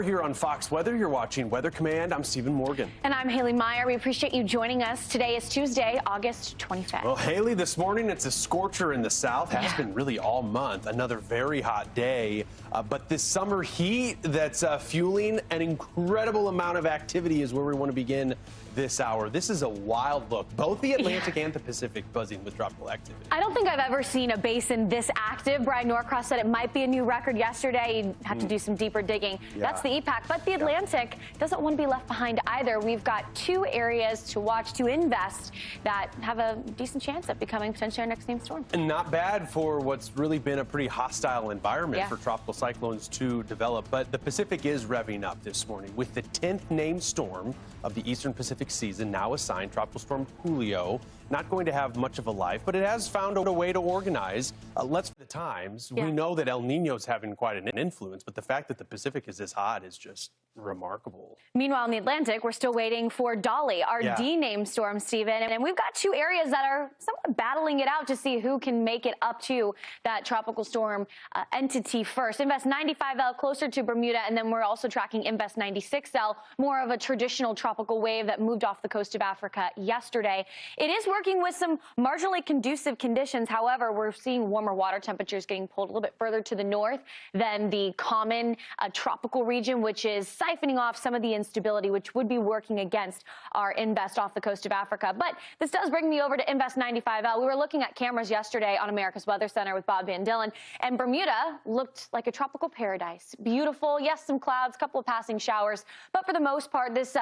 We're here on Fox Weather. You're watching Weather Command. I'm Stephen Morgan. And I'm Haley Meier. We appreciate you joining us. Today is Tuesday, August 25th. Well, Haley, this morning it's a scorcher in the south. Has been really all month. Another very hot day. But this summer heat that's fueling an incredible amount of activity is where we want to begin this hour. This is a wild look. Both the Atlantic and the Pacific buzzing with tropical activity. I don't think I've ever seen a basin this active. Brian Norcross said it might be a new record yesterday. He'd have to do some deeper digging. That's the EPAC. But the Atlantic doesn't want to be left behind either. We've got two areas to watch, to invest, that have a decent chance of becoming potentially our next named storm. And not bad for what's really been a pretty hostile environment for tropical cyclones to develop. But the Pacific is revving up this morning with the 10th named storm of the Eastern Pacific season, now assigned Tropical Storm Julio. Not going to have much of a life, but it has found a way to organize. Let's for the times. We know that El Nino's having quite an influence, but the fact that the Pacific is this hot is just remarkable. Meanwhile, in the Atlantic, we're still waiting for Dolly, our D-named storm, Stephen. And we've got two areas that are somewhat battling it out to see who can make it up to that tropical storm entity first. Invest 95L closer to Bermuda, and then we're also tracking Invest 96L, more of a traditional tropical wave that moved off the coast of Africa yesterday. It is working with some marginally conducive conditions. However, we're seeing warmer water temperatures getting pulled a little bit further to the north than the common tropical region, which is siphoning off some of the instability, which would be working against our Invest off the coast of Africa. But this does bring me over to Invest 95L. We were looking at cameras yesterday on America's Weather Center with Bob Van Dillon, and Bermuda looked like a tropical paradise. Beautiful. Yes, some clouds, a couple of passing showers, but for the most part, this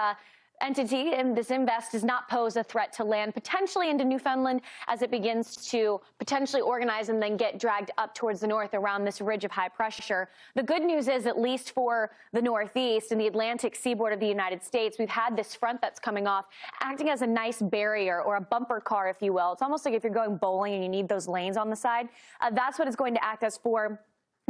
entity and this Invest does not pose a threat to land, potentially into Newfoundland as it begins to potentially organize and then get dragged up towards the north around this ridge of high pressure. The good news is, at least for the Northeast and the Atlantic seaboard of the United States, we've had this front that's coming off, acting as a nice barrier or a bumper car, if you will. It's almost like if you're going bowling and you need those lanes on the side. That's what it's going to act as for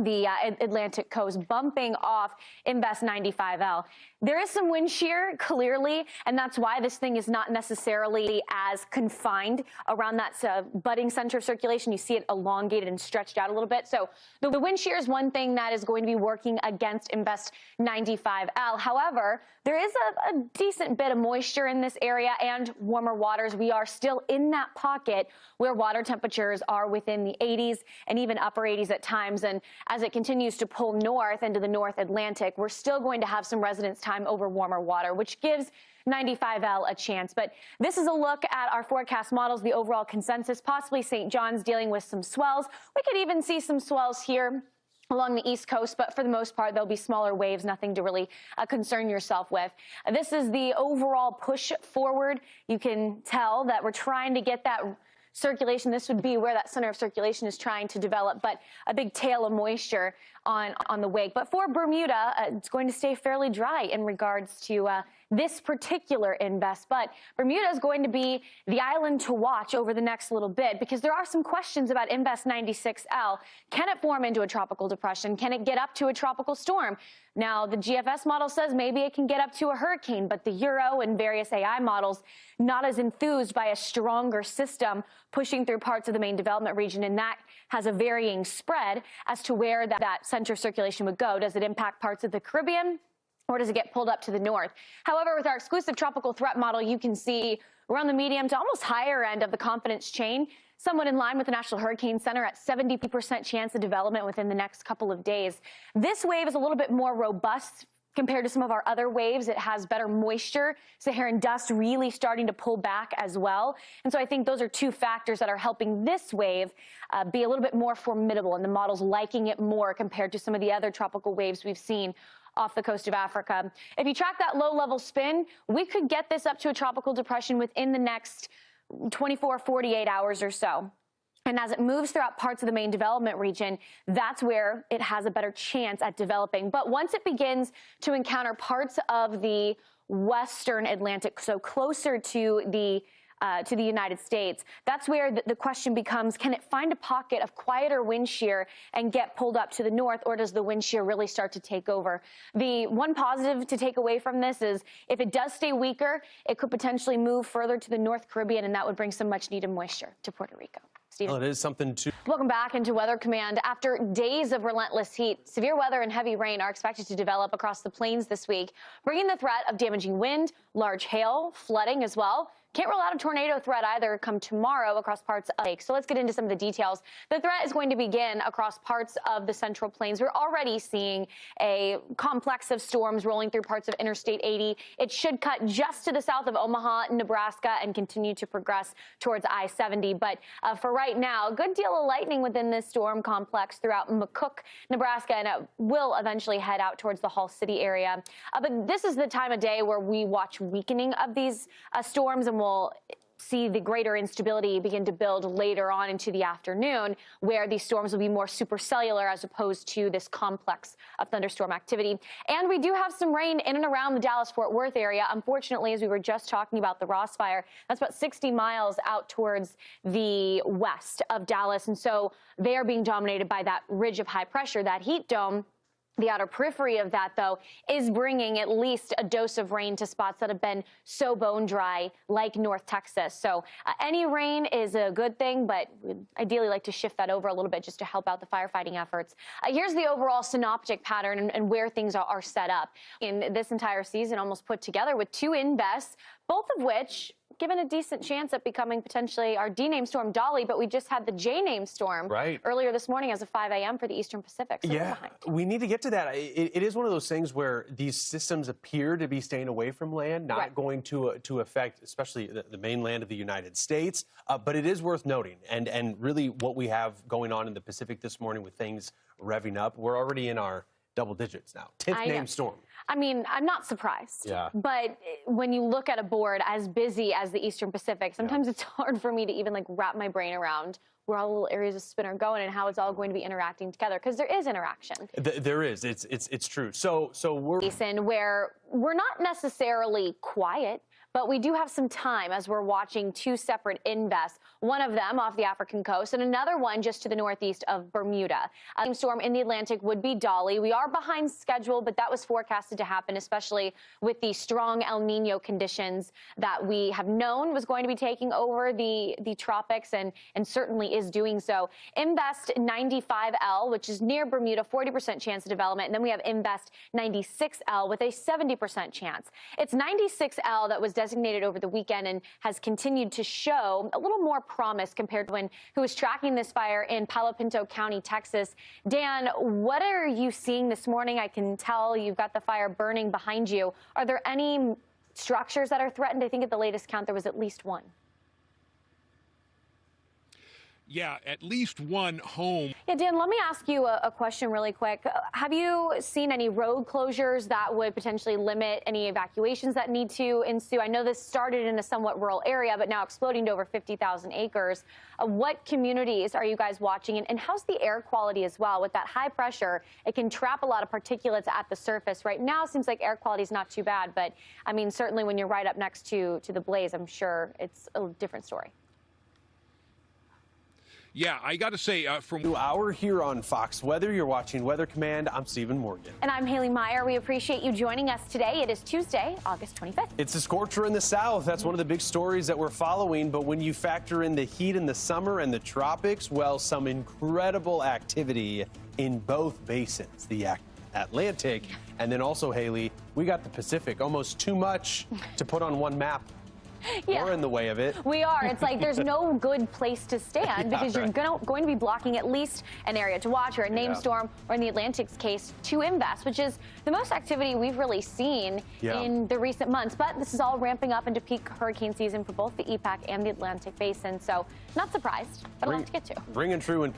the Atlantic coast, bumping off Invest 95L. There is some wind shear, clearly, and that's why this thing is not necessarily as confined around that budding center of circulation. You see it elongated and stretched out a little bit. So the wind shear is one thing that is going to be working against Invest 95L. However, there is a decent bit of moisture in this area and warmer waters. We are still in that pocket where water temperatures are within the 80s and even upper 80s at times. And as it continues to pull north into the North Atlantic, we're still going to have some residence time over warmer water, which gives 95L a chance. But this is a look at our forecast models, the overall consensus, possibly St. John's dealing with some swells. We could even see some swells here along the East Coast, but for the most part, there'll be smaller waves, nothing to really concern yourself with. This is the overall push forward. You can tell that we're trying to get that circulation. This would be where that center of circulation is trying to develop, but a big tail of moisture on the wake. But for Bermuda, it's going to stay fairly dry in regards to this particular Invest. But Bermuda is going to be the island to watch over the next little bit, because there are some questions about Invest 96L. Can it form into a tropical depression? Can it get up to a tropical storm? Now, the GFS model says maybe it can get up to a hurricane, but the Euro and various AI models not as enthused by a stronger system pushing through parts of the main development region, and that has a varying spread as to where that center circulation would go. Does it impact parts of the Caribbean, or does it get pulled up to the north? However, with our exclusive tropical threat model, you can see we're on the medium to almost higher end of the confidence chain, somewhat in line with the National Hurricane Center at 70% chance of development within the next couple of days. This wave is a little bit more robust compared to some of our other waves. It has better moisture, Saharan dust really starting to pull back as well. And so I think those are two factors that are helping this wave be a little bit more formidable, and the model's liking it more compared to some of the other tropical waves we've seen off the coast of Africa. If you track that low-level spin, we could get this up to a tropical depression within the next 24, 48 hours or so. And as it moves throughout parts of the main development region, that's where it has a better chance at developing. But once it begins to encounter parts of the western Atlantic, so closer to the United States, that's where the question becomes, can it find a pocket of quieter wind shear and get pulled up to the north, or does the wind shear really start to take over? The one positive to take away from this is if it does stay weaker, it could potentially move further to the North Caribbean, and that would bring some much needed moisture to Puerto Rico. Stephen. Well, it is something to... Welcome back into Weather Command. After days of relentless heat, severe weather and heavy rain are expected to develop across the plains this week, bringing the threat of damaging wind, large hail, flooding as well. Can't rule out a tornado threat either come tomorrow across parts of the lake. So let's get into some of the details. The threat is going to begin across parts of the Central Plains. We're already seeing a complex of storms rolling through parts of Interstate 80. It should cut just to the south of Omaha, Nebraska, and continue to progress towards I-70. But for right now, a good deal of lightning within this storm complex throughout McCook, Nebraska, and it will eventually head out towards the Hall City area. But this is the time of day where we watch weakening of these storms, and we'll see the greater instability begin to build later on into the afternoon, where these storms will be more supercellular as opposed to this complex of thunderstorm activity. And we do have some rain in and around the Dallas-Fort Worth area. Unfortunately, as we were just talking about the Ross fire, that's about 60 miles out towards the west of Dallas. And so they are being dominated by that ridge of high pressure, that heat dome. The outer periphery of that, though, is bringing at least a dose of rain to spots that have been so bone dry, like North Texas. So any rain is a good thing, but we'd ideally like to shift that over a little bit just to help out the firefighting efforts. Here's the overall synoptic pattern and where things are set up in this entire season, almost put together with two invests, both of which given a decent chance at becoming potentially our D-name storm Dolly, but we just had the J-name storm earlier this morning as of 5 a.m. for the Eastern Pacific. So yeah, we need to get to that. It is one of those things where these systems appear to be staying away from land, not going to affect especially the mainland of the United States. But it is worth noting, and really what we have going on in the Pacific this morning with things revving up, we're already in our double digits now. 10th name storm. I mean, I'm not surprised. But when you look at a board as busy as the Eastern Pacific, sometimes it's hard for me to even wrap my brain around where all the little areas of spin are going and how it's all going to be interacting together, because there is interaction. There is. It's true. So we're where we're not necessarily quiet, but we do have some time as we're watching two separate invests, one of them off the African coast and another one just to the northeast of Bermuda. A storm in the Atlantic would be Dolly. We are behind schedule, but that was forecasted to happen, especially with the strong El Nino conditions that we have known was going to be taking over the tropics and certainly is doing so. Invest 95L, which is near Bermuda, 40% chance of development. And then we have Invest 96L with a 70% chance. It's 96L that was designated over the weekend and has continued to show a little more promise compared to who was tracking this fire in Palo Pinto County, Texas. Dan, what are you seeing this morning? I can tell you've got the fire burning behind you. Are there any structures that are threatened? I think at the latest count there was at least one. Yeah, at least one home. Yeah, Dan, let me ask you a question really quick. Have you seen any road closures that would potentially limit any evacuations that need to ensue? I know this started in a somewhat rural area, but now exploding to over 50,000 acres. What communities are you guys watching? And how's the air quality as well? With that high pressure, it can trap a lot of particulates at the surface. Right now, it seems like air quality is not too bad. But, I mean, certainly when you're right up next to the blaze, I'm sure it's a different story. Yeah, I got to say, from 2 hour here on Fox Weather, you're watching Weather Command. I'm Stephen Morgan. And I'm Haley Meier. We appreciate you joining us today. It is Tuesday, August 25th. It's a scorcher in the south. That's one of the big stories that we're following. But when you factor in the heat in the summer and the tropics, well, some incredible activity in both basins, the Atlantic and then also, Haley, we got the Pacific. Almost too much to put on one map. Yeah. We're in the way of it. We are. It's like there's no good place to stand because you're going to be blocking at least an area to watch or a name storm, or in the Atlantic's case, two invests, which is the most activity we've really seen in the recent months. But this is all ramping up into peak hurricane season for both the EPAC and the Atlantic Basin. So not surprised, but a lot to get to. Ring true in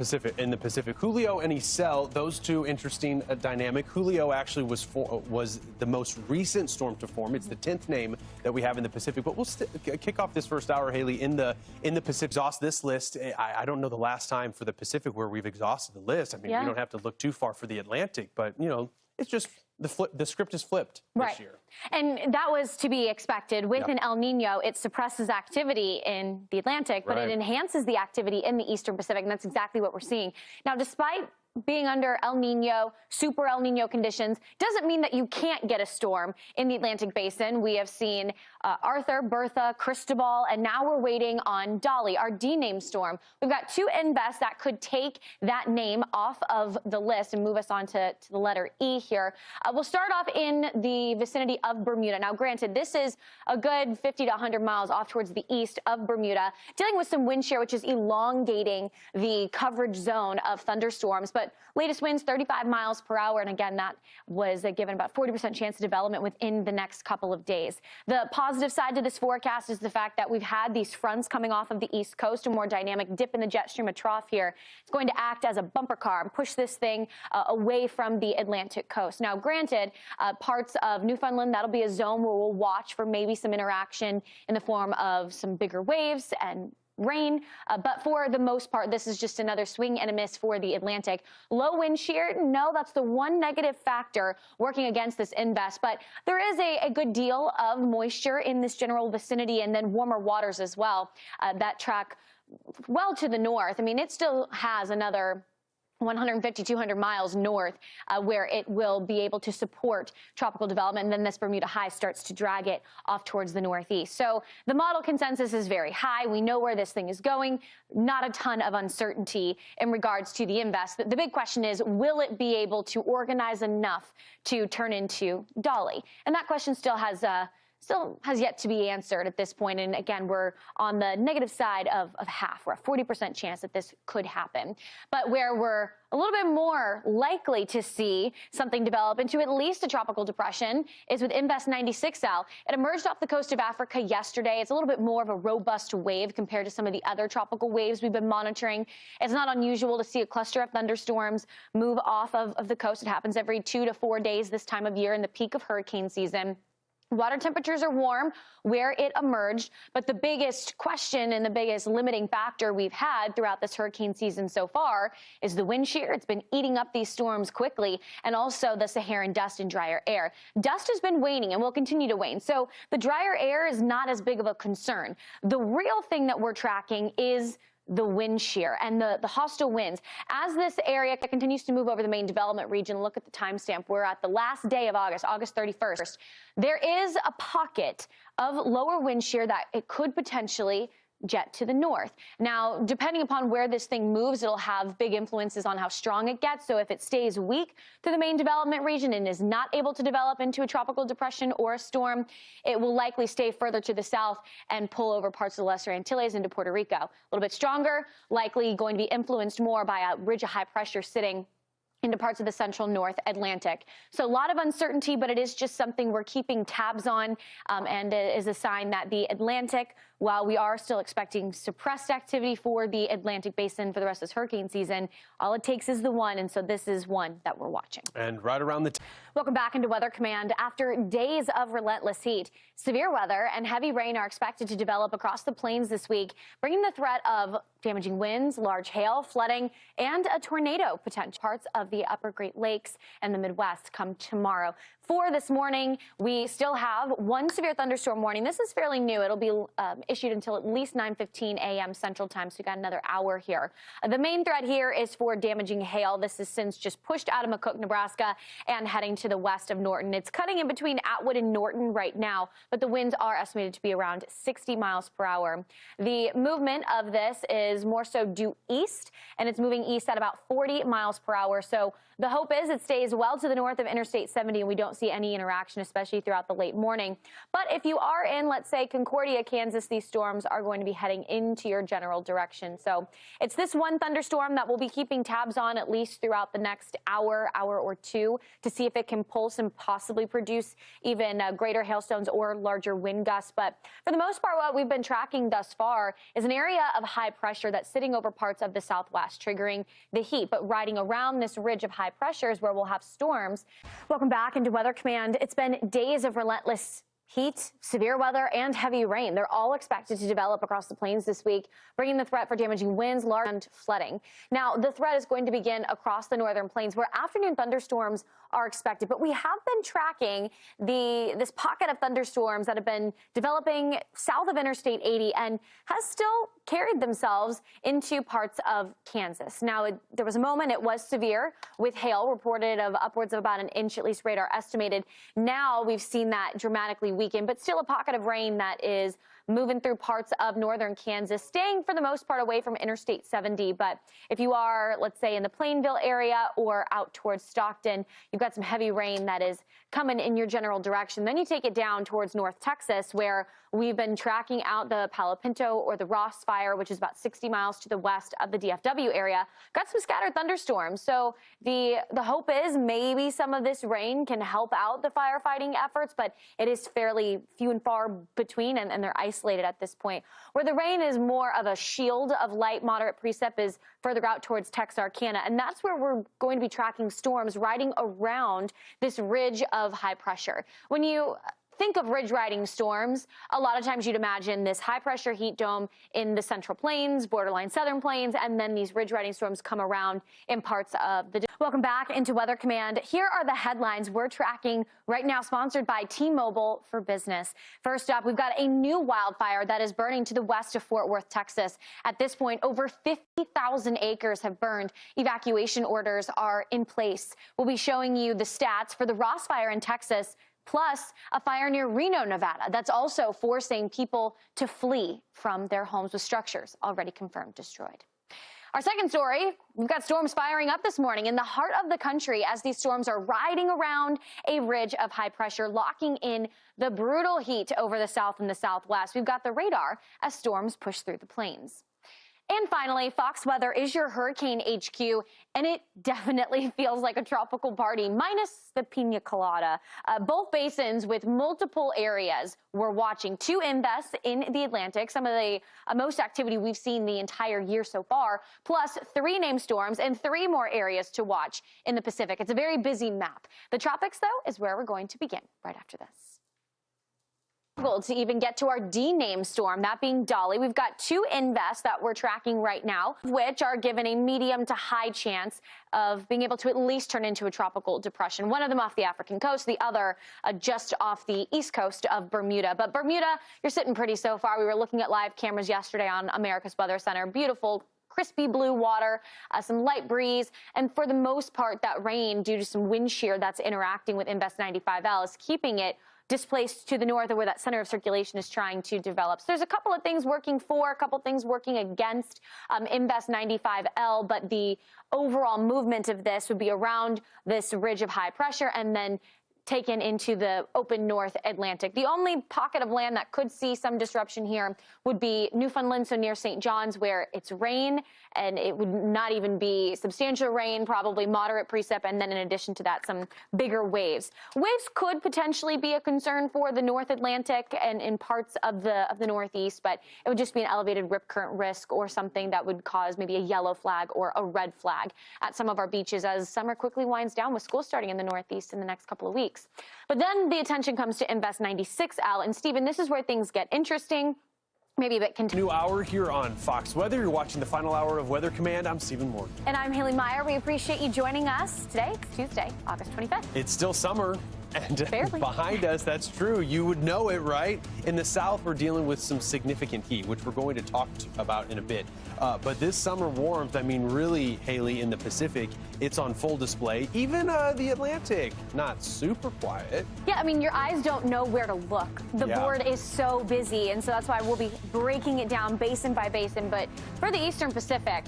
the Pacific. Julio and Isel, those two interesting dynamic. Julio actually was the most recent storm to form. It's the 10th name that we have in the Pacific. But we'll kick off this first hour, Haley, in the Pacific. Exhaust this list. I don't know the last time for the Pacific where we've exhausted the list. I mean, we don't have to look too far for the Atlantic, but you know, it's just the script is flipped this year. And that was to be expected. With an El Nino, it suppresses activity in the Atlantic, but it enhances the activity in the Eastern Pacific, and that's exactly what we're seeing. Now, despite being under El Nino, super El Nino conditions, doesn't mean that you can't get a storm in the Atlantic Basin. We have seen Arthur, Bertha, Cristobal, and now we're waiting on Dolly, our D-named storm. We've got two invests that could take that name off of the list and move us on to the letter E here. We'll start off in the vicinity of Bermuda. Now, granted, this is a good 50 to 100 miles off towards the east of Bermuda, dealing with some wind shear, which is elongating the coverage zone of thunderstorms. But latest winds 35 miles per hour. And again, that was given about 40% chance of development within the next couple of days. The positive side to this forecast is the fact that we've had these fronts coming off of the east coast, a more dynamic dip in the jet stream, a trough here. It's going to act as a bumper car and push this thing away from the Atlantic coast. Now, granted, parts of Newfoundland, that'll be a zone where we'll watch for maybe some interaction in the form of some bigger waves and rain, but for the most part, this is just another swing and a miss for the Atlantic. Low wind shear, no, that's the one negative factor working against this invest, but there is a good deal of moisture in this general vicinity, and then warmer waters as well that track well to the north. I mean, it still has another 150, 200 miles north where it will be able to support tropical development, and then this Bermuda high starts to drag it off towards the northeast. So the model consensus is very high. We know where this thing is going. Not a ton of uncertainty in regards to the invest. The big question is, will it be able to organize enough to turn into Dolly? And that question still has yet to be answered at this point. And again, we're on the negative side of half. We're at 40% chance that this could happen. But where we're a little bit more likely to see something develop into at least a tropical depression is with Invest 96L. It emerged off the coast of Africa yesterday. It's a little bit more of a robust wave compared to some of the other tropical waves we've been monitoring. It's not unusual to see a cluster of thunderstorms move off of the coast. It happens every 2 to 4 days this time of year in the peak of hurricane season. Water temperatures are warm where it emerged, but the biggest question and the biggest limiting factor we've had throughout this hurricane season so far is the wind shear. It's been eating up these storms quickly, and also the Saharan dust and drier air. Dust has been waning and will continue to wane, so the drier air is not as big of a concern. The real thing that we're tracking is the wind shear and the hostile winds. As this area continues to move over the main development region, look at the timestamp. We're at the last day of August 31st. There is a pocket of lower wind shear that it could potentially jet to the north. Now, depending upon where this thing moves, it'll have big influences on how strong it gets. So if it stays weak to the main development region and is not able to develop into a tropical depression or a storm, it will likely stay further to the south and pull over parts of the Lesser Antilles into Puerto Rico. A little bit stronger, likely going to be influenced more by a ridge of high pressure sitting into parts of the central North Atlantic. So a lot of uncertainty, but it is just something we're keeping tabs on, and it is a sign that the Atlantic, while we are still expecting suppressed activity for the Atlantic Basin for the rest of this hurricane season, all it takes is the one, and so this is one that we're watching. And right around the Welcome back into Weather Command. After days of relentless heat, severe weather and heavy rain are expected to develop across the plains this week, bringing the threat of damaging winds, large hail, flooding, and a tornado potential. Parts of the upper Great Lakes and the Midwest come tomorrow. For this morning, we still have one severe thunderstorm warning. This is fairly new. It'll be issued until at least 9:15 a.m. Central Time, so we got another hour here. The main threat here is for damaging hail. This is since just pushed out of McCook, Nebraska, and heading to the west of Norton. It's cutting in between Atwood and Norton right now, but the winds are estimated to be around 60 miles per hour. The movement of this is more so due east, and it's moving east at about 40 miles per hour. So the hope is it stays well to the north of Interstate 70 and we don't see any interaction, especially throughout the late morning. But if you are in, let's say, Concordia, Kansas, these storms are going to be heading into your general direction. So it's this one thunderstorm that we'll be keeping tabs on at least throughout the next hour or two to see if it can pulse and possibly produce even greater hailstones or larger wind gusts. But for the most part, what we've been tracking thus far is an area of high pressure that's sitting over parts of the southwest, triggering the heat. But riding around this ridge of high pressure is where we'll have storms. Welcome back into Weather Command. It's been days of relentless heat, severe weather, and heavy rain. They're all expected to develop across the plains this week, bringing the threat for damaging winds, large and flooding. Now, the threat is going to begin across the northern plains, where afternoon thunderstorms are expected. But we have been tracking this pocket of thunderstorms that have been developing south of Interstate 80 and has still carried themselves into parts of Kansas. Now, there was a moment it was severe with hail reported of upwards of about an inch, at least radar estimated. Now we've seen that dramatically weaken, but still a pocket of rain that is moving through parts of northern Kansas, staying for the most part away from Interstate 70. But if you are, let's say, in the Plainville area or out towards Stockton, you've got some heavy rain that is coming in your general direction. Then you take it down towards North Texas, where we've been tracking out the Palo Pinto or the Ross Fire, which is about 60 miles to the west of the DFW area. Got some scattered thunderstorms. So the hope is maybe some of this rain can help out the firefighting efforts, but it is fairly few and far between, and they're isolated at this point. Where the rain is more of a shield of light moderate precip is further out towards Texarkana, and that's where we're going to be tracking storms riding around this ridge of high pressure. When you think of ridge riding storms, a lot of times you'd imagine this high pressure heat dome in the Central Plains, borderline Southern Plains, and then these ridge riding storms come around in parts of the... Welcome back into Weather Command. Here are the headlines we're tracking right now, sponsored by T-Mobile for Business. First up, we've got a new wildfire that is burning to the west of Fort Worth, Texas. At this point, over 50,000 acres have burned. Evacuation orders are in place. We'll be showing you the stats for the Ross Fire in Texas, plus a fire near Reno, Nevada, that's also forcing people to flee from their homes with structures already confirmed destroyed. Our second story, we've got storms firing up this morning in the heart of the country as these storms are riding around a ridge of high pressure, locking in the brutal heat over the south and the southwest. We've got the radar as storms push through the plains. And finally, Fox Weather is your hurricane HQ, and it definitely feels like a tropical party, minus the pina colada. Both basins with multiple areas we're watching. 2 invests in the Atlantic, some of the most activity we've seen the entire year so far, plus 3 named storms and 3 more areas to watch in the Pacific. It's a very busy map. The tropics, though, is where we're going to begin right after this. To even get to our D-named storm, that being Dolly. We've got 2 invests that we're tracking right now, which are given a medium to high chance of being able to at least turn into a tropical depression. One of them off the African coast, the other just off the east coast of Bermuda. But Bermuda, you're sitting pretty so far. We were looking at live cameras yesterday on America's Weather Center. Beautiful, crispy blue water, some light breeze, and for the most part, that rain, due to some wind shear that's interacting with Invest 95L, is keeping it displaced to the north of where that center of circulation is trying to develop. So there's a couple of things working for, a couple of things working against Invest 95L, but the overall movement of this would be around this ridge of high pressure and then taken into the open North Atlantic. The only pocket of land that could see some disruption here would be Newfoundland, so near St. John's, where it's rain, and it would not even be substantial rain, probably moderate precip, and then in addition to that, some bigger waves. Waves could potentially be a concern for the North Atlantic and in parts of the Northeast, but it would just be an elevated rip current risk or something that would cause maybe a yellow flag or a red flag at some of our beaches as summer quickly winds down with school starting in the Northeast in the next couple of weeks. But then the attention comes to Invest 96L. And Stephen, this is where things get interesting. Maybe a bit New hour here on Fox Weather. You're watching the final hour of Weather Command. I'm Stephen Morgan. And I'm Haley Meier. We appreciate you joining us today. It's Tuesday, August 25th. It's still summer. And barely. Behind us, that's true. You would know it, right? In the south, we're dealing with some significant heat, which we're going to talk about in a bit. But this summer warmth, I mean, really, Haley, in the Pacific, it's on full display. Even the Atlantic, not super quiet. Yeah, I mean, your eyes don't know where to look. The board is so busy, and so that's why we'll be breaking it down basin by basin. But for the Eastern Pacific,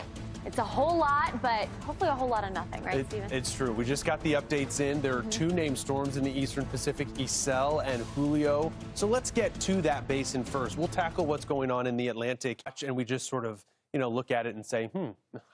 it's a whole lot, but hopefully a whole lot of nothing, right, Stephen? It's true. We just got the updates in. There are 2 named storms in the Eastern Pacific, Isel and Julio. So let's get to that basin first. We'll tackle what's going on in the Atlantic, and we just sort of, look at it and say,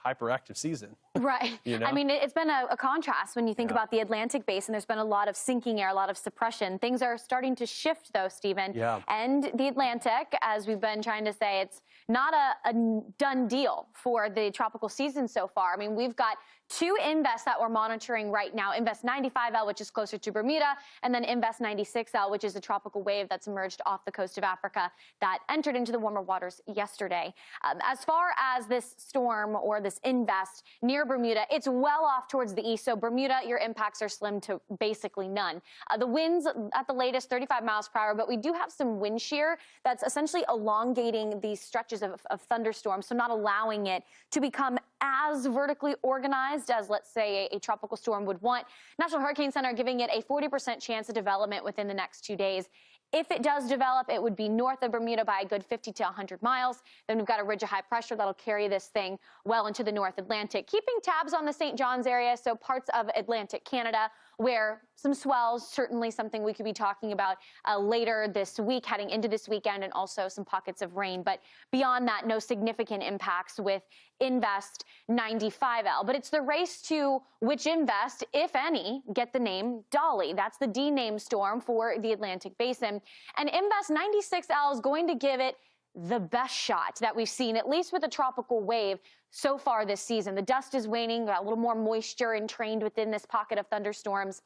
hyperactive season. Right. I mean, it's been a contrast when you think about the Atlantic basin. There's been a lot of sinking air, a lot of suppression. Things are starting to shift, though, Stephen. Yeah. And the Atlantic, as we've been trying to say, it's not a done deal for the tropical season so far. I mean, we've got two invests that we're monitoring right now, Invest 95L, which is closer to Bermuda, and then Invest 96L, which is a tropical wave that's emerged off the coast of Africa that entered into the warmer waters yesterday. As far as this storm or this invest near Bermuda, it's well off towards the east. So Bermuda, your impacts are slim to basically none. The winds at the latest 35 miles per hour, but we do have some wind shear that's essentially elongating these stretches of thunderstorms, so not allowing it to become as vertically organized as, let's say, a tropical storm would want. National Hurricane Center giving it a 40% chance of development within the next 2 days. If it does develop, it would be north of Bermuda by a good 50 to 100 miles. Then we've got a ridge of high pressure that'll carry this thing well into the North Atlantic, keeping tabs on the St. John's area, so parts of Atlantic Canada, where some swells, certainly something we could be talking about later this week, heading into this weekend, and also some pockets of rain. But beyond that, no significant impacts with Invest 95L. But it's the race to which invest, if any, get the name Dolly. That's the D-name storm for the Atlantic Basin. And Invest 96L is going to give it the best shot that we've seen, at least with a tropical wave so far this season. The dust is waning, got a little more moisture entrained within this pocket of thunderstorms.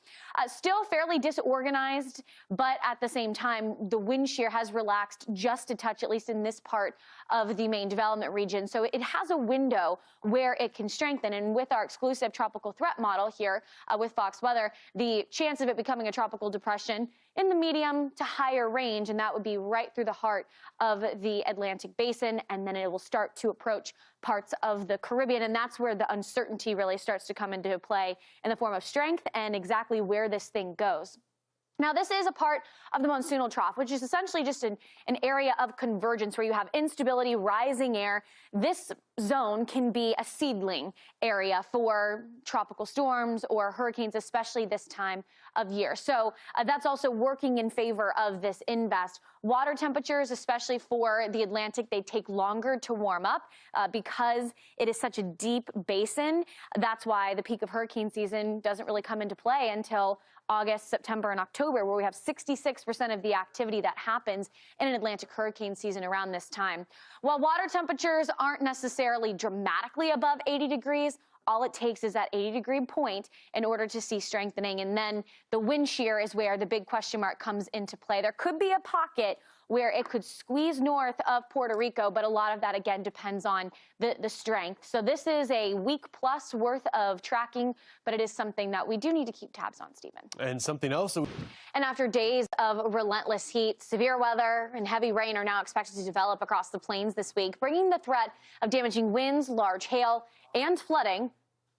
Still fairly disorganized, but at the same time, the wind shear has relaxed just a touch, at least in this part of the main development region. So it has a window where it can strengthen. And with our exclusive tropical threat model here with Fox Weather, the chance of it becoming a tropical depression in the medium to higher range, and that would be right through the heart of the Atlantic Basin, and then it will start to approach parts of the Caribbean, and that's where the uncertainty really starts to come into play in the form of strength and exactly where this thing goes. Now, this is a part of the monsoonal trough, which is essentially just an area of convergence where you have instability, rising air. This zone can be a seedling area for tropical storms or hurricanes, especially this time of year. So that's also working in favor of this invest. Water temperatures, especially for the Atlantic, they take longer to warm up because it is such a deep basin. That's why the peak of hurricane season doesn't really come into play until August, September, and October, where we have 66% of the activity that happens in an Atlantic hurricane season around this time. While water temperatures aren't necessarily dramatically above 80 degrees, all it takes is that 80-degree point in order to see strengthening. And then the wind shear is where the big question mark comes into play. There could be a pocket where it could squeeze north of Puerto Rico, but a lot of that, again, depends on the strength. So this is a week plus worth of tracking, but it is something that we do need to keep tabs on, Stephen. And something else. And after days of relentless heat, severe weather and heavy rain are now expected to develop across the plains this week, bringing the threat of damaging winds, large hail, and flooding.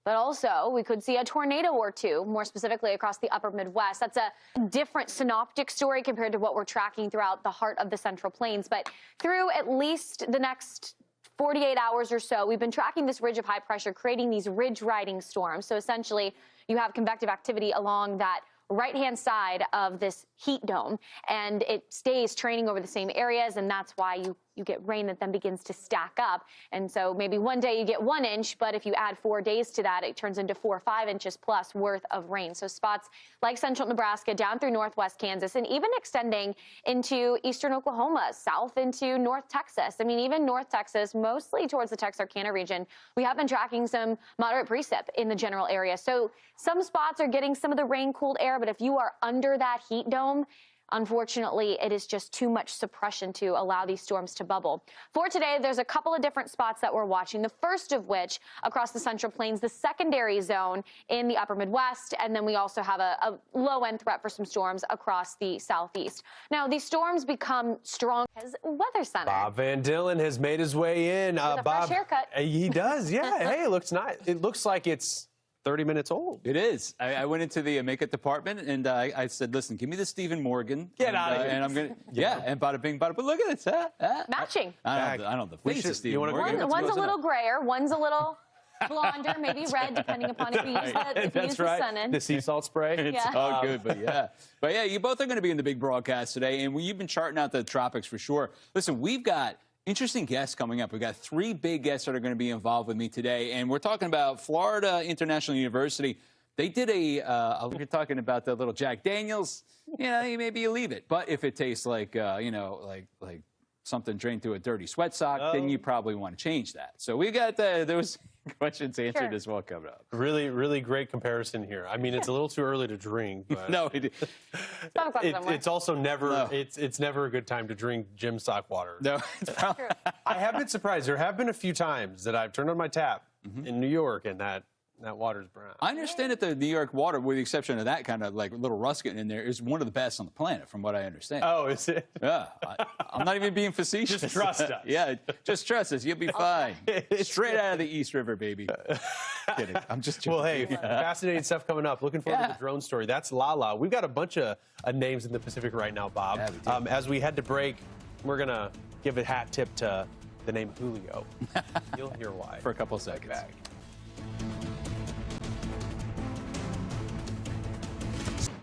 But also, we could see a tornado or two, more specifically across the upper Midwest. That's a different synoptic story compared to what we're tracking throughout the heart of the Central Plains. But through at least the next 48 hours or so, we've been tracking this ridge of high pressure, creating these ridge riding storms. So essentially, you have convective activity along that right-hand side of this heat dome, and it stays training over the same areas, and that's why you get rain that then begins to stack up. And so maybe one day you get 1 inch, but if you add 4 days to that, it turns into 4 or 5 inches plus worth of rain. So spots like central Nebraska down through northwest Kansas, and even extending into eastern Oklahoma, south into North Texas. I mean, even North Texas, mostly towards the Texarkana region, we have been tracking some moderate precip in the general area. So some spots are getting some of the rain-cooled air, but if you are under that heat dome, unfortunately, it is just too much suppression to allow these storms to bubble. For today, there's a couple of different spots that we're watching, the first of which across the Central Plains, the secondary zone in the upper Midwest, and then we also have a low-end threat for some storms across the southeast. Now, these storms become strong as Weather Center. Bob Van Dillen has made his way in. With a fresh haircut. He does, yeah. Hey, it looks nice. It looks like it's 30 minutes old. It is. I went into the makeup department and I said, listen, give me the Stephen Morgan. Get out of here. And I'm going to, yeah, and bada bing, bada, but look at this. Matching. I don't know the face of Stephen Morgan. One's a little grayer, one's a little blonder, maybe red, depending upon if you use the sun in. The sea salt spray. It's all good, but yeah. But yeah, you both are going to be in the big broadcast today, and you've been charting out the tropics for sure. Listen, we've got interesting guests coming up. We've got 3 big guests that are going to be involved with me today, and we're talking about Florida International University. They did we're talking about the little Jack Daniels. You know, maybe you leave it. But if it tastes like, you know, like something drained through a dirty sweat sock, then you probably want to change that. So we got those questions answered as well coming up. Really, really great comparison here. I mean, it's a little too early to drink, but No, it's also never it's never a good time to drink gym sock water. No, it's probably. I have been surprised. There have been a few times that I've turned on my tap in New York and that water's brown. I understand that the New York water, with the exception of that kind of like little rust getting in there, is one of the best on the planet, from what I understand. Oh, is it? Yeah. I'm not even being facetious. Just trust us. Yeah, just trust us. You'll be fine. Straight out of the East River, baby. Kidding. I'm just joking. Well, hey, fascinating stuff coming up. Looking forward to the drone story. That's Lala. We've got a bunch of names in the Pacific right now, Bob. Yeah, we do. As we head to break, we're going to give a hat tip to the name Julio. You'll hear why. For a couple of seconds. Back.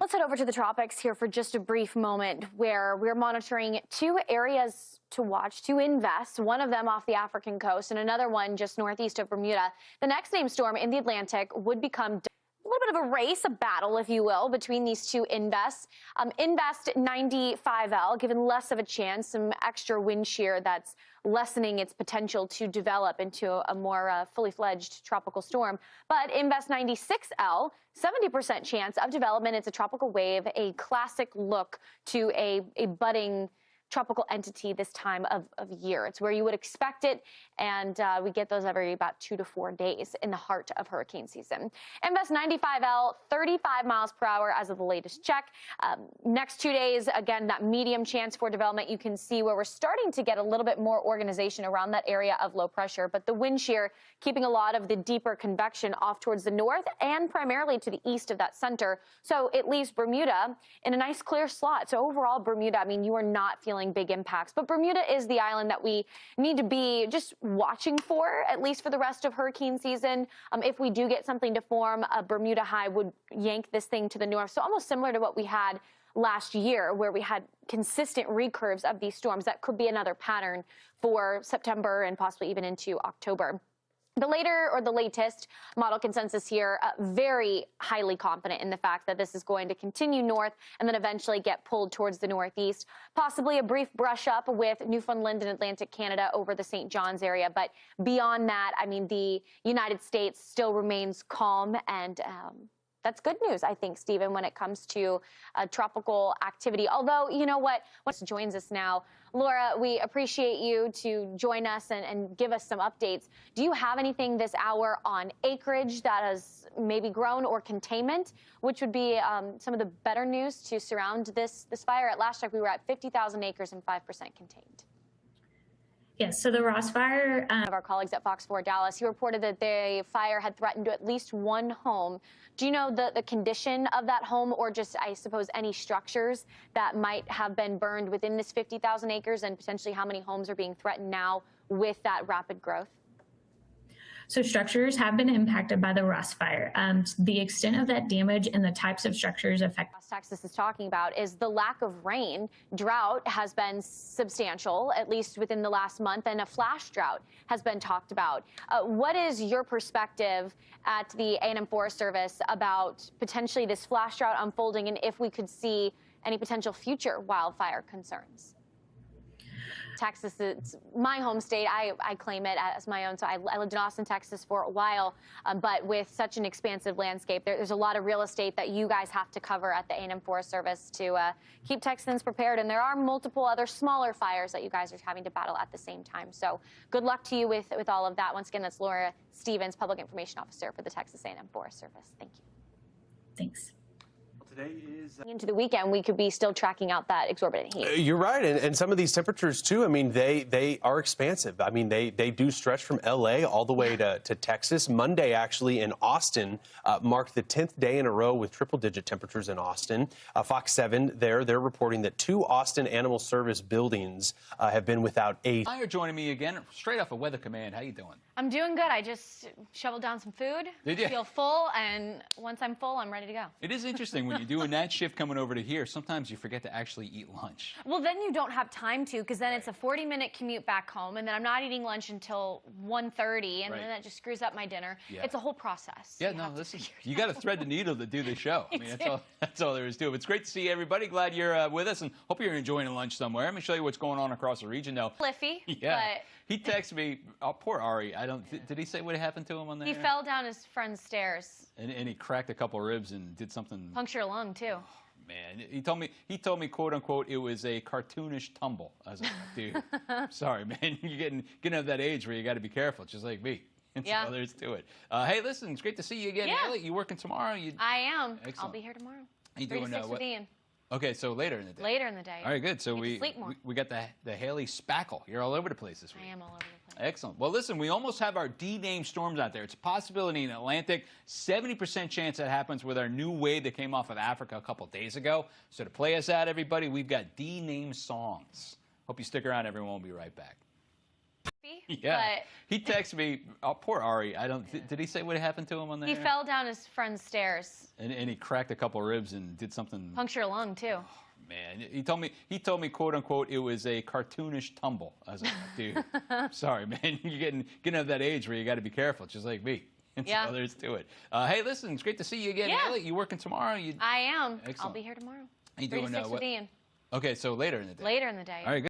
Let's head over to the tropics here for just a brief moment, where we're monitoring two areas to watch, to invest, one of them off the African coast and another one just northeast of Bermuda. The next named storm in the Atlantic would become a little bit of a race, a battle, if you will, between these two invests. Invest 95L, given less of a chance, some extra wind shear that's lessening its potential to develop into a more fully fledged tropical storm. But Invest 96L, 70% chance of development. It's a tropical wave, a classic look to a budding tropical entity this time of year. It's where you would expect it, and we get those every about 2 to 4 days in the heart of hurricane season. Invest 95L, 35 miles per hour as of the latest check. Next 2 days, again, that medium chance for development. You can see where we're starting to get a little bit more organization around that area of low pressure, but the wind shear keeping a lot of the deeper convection off towards the north and primarily to the east of that center. So it leaves Bermuda in a nice clear slot. So overall, Bermuda, I mean, you are not feeling big impacts, but Bermuda is the island that we need to be just watching for, at least for the rest of hurricane season. If we do get something to form, a Bermuda high would yank this thing to the north. So almost similar to what we had last year, where we had consistent recurves of these storms. That could be another pattern for September and possibly even into October. The later or the latest model consensus here, very highly confident in the fact that this is going to continue north and then eventually get pulled towards the northeast. Possibly a brief brush up with Newfoundland and Atlantic Canada over the St. John's area. But beyond that, I mean, the United States still remains calm, and that's good news, I think, Stephen, when it comes to tropical activity. Although, you know what joins us now, Laura, we appreciate you to join us and give us some updates. Do you have anything this hour on acreage that has maybe grown or containment, which would be some of the better news to surround this fire? At last check, we were at 50,000 acres and 5% contained. Yes, so the Ross fire. One of our colleagues at Fox 4 Dallas, he reported that the fire had threatened at least one home. Do you know the condition of that home, or just, I suppose, any structures that might have been burned within this 50,000 acres, and potentially how many homes are being threatened now with that rapid growth? So structures have been impacted by the Ross fire. The extent of that damage and the types of structures affected. Texas is talking about is the lack of rain. Drought has been substantial, at least within the last month, and a flash drought has been talked about. What is your perspective at the A&M Forest Service about potentially this flash drought unfolding, and if we could see any potential future wildfire concerns? Texas, it's my home state. I claim it as my own. So I lived in Austin, Texas for a while, but with such an expansive landscape, there's a lot of real estate that you guys have to cover at the A&M Forest Service to keep Texans prepared. And there are multiple other smaller fires that you guys are having to battle at the same time. So good luck to you with all of that. Once again, that's Laura Stevens, Public Information Officer for the Texas A&M Forest Service. Thank you. Thanks. Today is into the weekend, we could be still tracking out that exorbitant heat. You're right, and some of these temperatures too. I mean, they are expansive. I mean, they do stretch from L.A. all the way to Texas. Monday, actually, in Austin, marked the 10th day in a row with triple-digit temperatures in Austin. Fox 7, they're reporting that 2 Austin Animal Service buildings have been without a. Meier joining me again, straight off of Weather Command. How you doing? I'm doing good. I just shoveled down some food. Did you? Feel full, and once I'm full, I'm ready to go. It is interesting when you're doing that shift coming over to here, sometimes you forget to actually eat lunch. Well, then you don't have time to, because then it's a 40-minute commute back home, and then I'm not eating lunch until 1:30, and then that just screws up my dinner. Yeah. It's a whole process. Yeah, no, listen, you got to thread the needle to do the show. I mean, that's all there is to it. It's great to see everybody. Glad you're with us, and hope you're enjoying a lunch somewhere. Let me show you what's going on across the region, though. Fliffy. Yeah. But he texted me. Oh, poor Ari. Did he say what happened to him on there? he fell down his friend's stairs. And he cracked a couple ribs and did something. Punctured a lung, too. Man, he told me, quote unquote, it was a cartoonish tumble. I was like, dude, sorry, man, you're getting to that age where you got to be careful, just like me. That's all there's to it. Hey, listen, it's great to see you again, Ellie. You working tomorrow? I am. Excellent. I'll be here tomorrow. You 3 to doing 6 with Ian. Okay, so later in the day. Later in the day. All right, good. So we got the Haley Spackle. You're all over the place this week. I am all over the place. Excellent. Well, listen, we almost have our D-name storms out there. It's a possibility in Atlantic. 70% chance that happens with our new wave that came off of Africa a couple days ago. So to play us out, everybody, we've got D-name songs. Hope you stick around, everyone. We'll be right back. Yeah. But he texted me. Oh, poor Ari. Did he say what happened to him on there? he fell down his friend's stairs. And he cracked a couple ribs and did something. Punctured a lung, too. Man, he told me, quote unquote, it was a cartoonish tumble. I was like, dude, sorry, man, you're getting to that age where you got to be careful, just like me. That's all there is to it. Hey, listen, it's great to see you again, Ellie. You working tomorrow? I am. Excellent. I'll be here tomorrow. You 3 doing to 6 with Ian. Okay, so later in the day. Later in the day. All right, good.